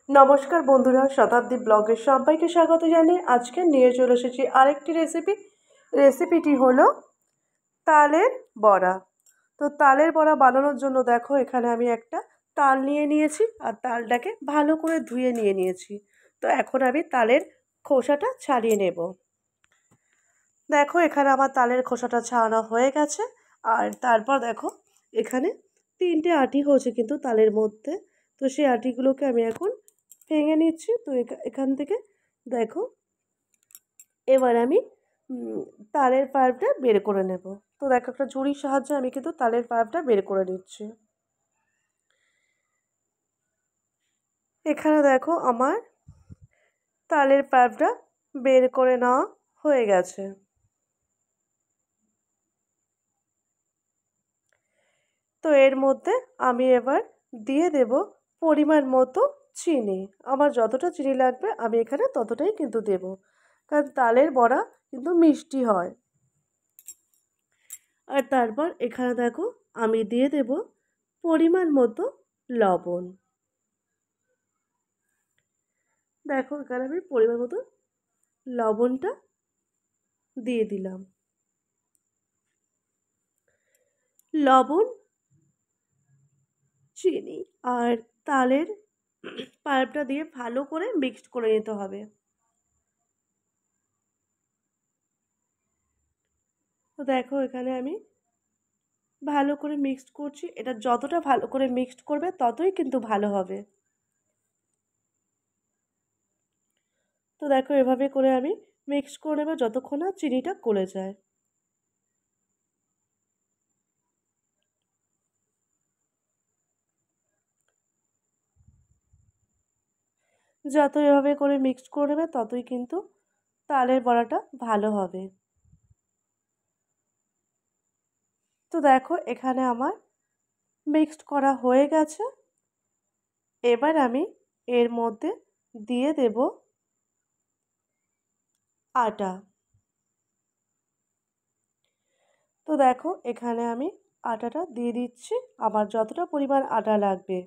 নমস্কার বন্ধুরা, শতাব্দী ব্লগের সবাইকে স্বাগত জানিয়ে আজকে নিয়ে চলে এসেছি আরেকটি রেসিপিটি হলো তালের বড়া। তো তালের বড়া বানানোর জন্য দেখো এখানে আমি একটা তাল নিয়ে নিয়েছি আর তালটাকে ভালো করে ধুয়ে নিয়েছি। তো এখন আমি তালের খোসাটা ছাড়িয়ে নেব। দেখো এখানে আমার তালের খোসাটা ছাড়ানো হয়ে গেছে। আর তারপর দেখো এখানে 3টে আঁটি হয়েছে কিন্তু তালের মধ্যে। তো সেই আঁটিগুলোকে আমি এখন ভেঙে নিচ্ছি। তো এখান থেকে দেখো এবার আমি তালের পাল্পটা বের করে নেব। তো দেখো একটা ঝুড়ির সাহায্যে আমি কিন্তু তালের পাল্পটা বের করে নিচ্ছি। এখানে দেখো আমার তালের পাল্পটা বের করে নেওয়া হয়ে গেছে। তো এর মধ্যে আমি এবার দিয়ে দেব পরিমাণ মতো চিনি। আমার যতটা চিনি লাগবে আমি এখানে ততটাই কিন্তু দেব, কারণ তালের বড়া কিন্তু মিষ্টি হয়। আর তারপর এখানে দেখো আমি দিয়ে দেব পরিমাণ মতো লবণ। দেখো এখানে আমি পরিমাণ মতো লবণটা দিয়ে দিলাম। লবণ, চিনি আর তালের পাল্পটা দিয়ে ভালো করে মিক্সড করে নিতে হবে। তো দেখো এখানে আমি ভালো করে মিক্সড করছি। এটা যতটা ভালো করে মিক্সড করবে ততই কিন্তু ভালো হবে। তো দেখো এভাবে করে আমি মিক্স করে নেব যতক্ষণ না চিনিটা গলে যায়। যত এভাবে করে মিক্স করে নেবে ততই কিন্তু তালের বড়াটা ভালো হবে। তো দেখো এখানে আমার মিক্সড করা হয়ে গেছে। এবার আমি এর মধ্যে দিয়ে দেব আটা। তো দেখো এখানে আমি আটাটা দিয়ে দিচ্ছি আমার যতটা পরিমাণ আটা লাগবে।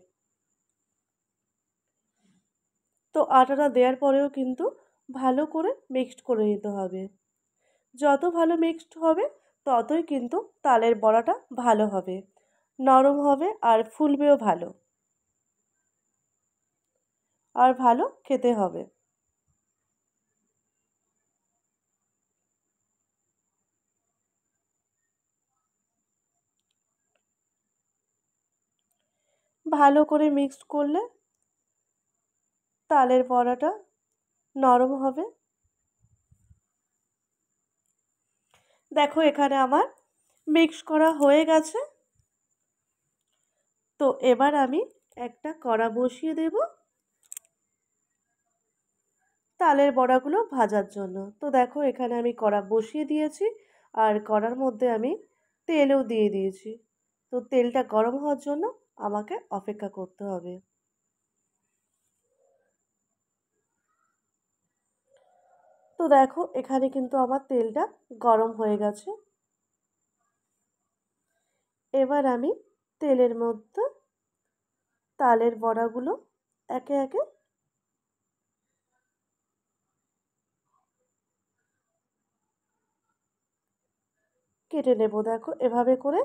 তো আটাটা দেওয়ার পরেও কিন্তু ভালো করে মিক্সড করে নিতে হবে। যত ভালো মিক্সড হবে ততই কিন্তু তালের বড়াটা ভালো হবে, নরম হবে আর ফুলবেও ভালো, আর ভালো খেতে হবে। ভালো করে মিক্সড করলে তালের বড়াটা নরম হবে। দেখো এখানে আমার মিক্স করা হয়ে গেছে। তো এবার আমি একটা কড়া বসিয়ে দেব তালের বড়াগুলো ভাজার জন্য। তো দেখো এখানে আমি কড়া বসিয়ে দিয়েছি আর কড়ার মধ্যে আমি তেলও দিয়ে দিয়েছি। তো তেলটা গরম হওয়ার জন্য আমাকে অপেক্ষা করতে হবে। তো দেখো এখানে কিন্তু আমার তেলটা গরম হয়ে গেছে। এবার আমি তেলের মধ্যে তালের বড়াগুলো একে একে কেটে নেব। দেখো এভাবে করে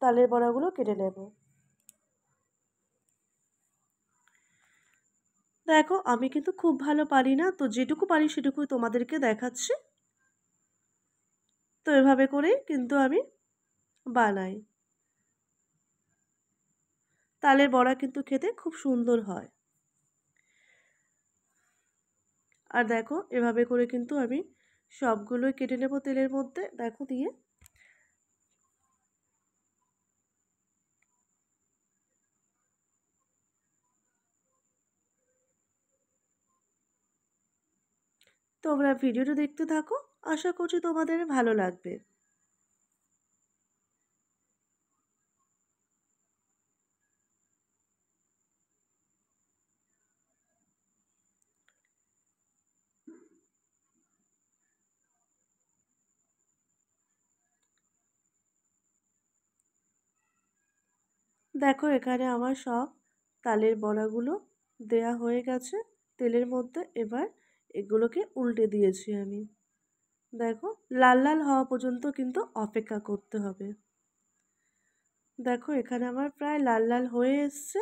তালের বড়াগুলো কেটে নেব। দেখো আমি কিন্তু খুব ভালো পারি না, তো যেটুকু পারি সেটুকুই তোমাদেরকে দেখাচ্ছি। তো এভাবে করেই কিন্তু আমি বানাই। তালের বড়া কিন্তু খেতে খুব সুন্দর হয়। আর দেখো এভাবে করে কিন্তু আমি সবগুলোই কেটে নেব তেলের মধ্যে দেখো দিয়ে। তোমরা ভিডিওটা দেখতে থাকো, আশা করছি তোমাদের ভালো লাগবে। দেখো এখানে আমার সব তালের বড়াগুলো দেয়া হয়ে গেছে তেলের মধ্যে। এবার এগুলোকে উল্টে দিয়েছি আমি। দেখো লাল লাল হওয়া পর্যন্ত কিন্তু অপেক্ষা করতে হবে। দেখো এখানে আমার প্রায় লাল লাল হয়ে এসছে।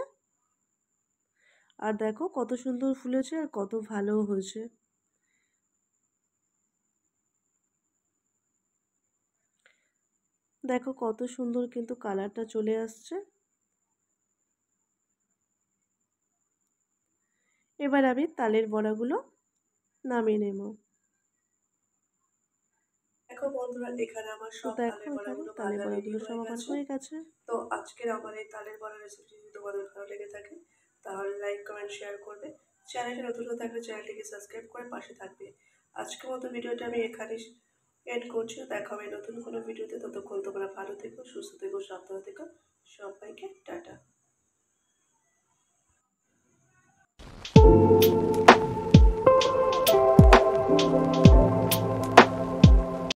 আর দেখো কত সুন্দর ফুলেছে আর কত ভালোও হয়েছে। দেখো কত সুন্দর কিন্তু কালারটা চলে আসছে। এবার আমি তালের বড়াগুলো নামিয়ে নেব। দেখো বন্ধুরা, এখানে আমার সব তালের বড়াগুলো ভাজা রেডি হয়ে গেছে। তো আজকের আমার এই তালের বড়া রেসিপি যদি তোমাদের ভালো লেগে থাকে তাহলে লাইক কমেন্ট শেয়ার করবে। চ্যানেলে নতুন হয়ে থাকলে চ্যানেলটিকে সাবস্ক্রাইব করে পাশে থাকবে। আজকের মতো ভিডিওটা আমি এখানে এন্ড করছি। দেখা হবে নতুন কোনো ভিডিওতে। ততক্ষণ তোমরা ভালো থেকো, সুস্থ থেকো, সাবধানে থেকো। সবাইকে টাটা।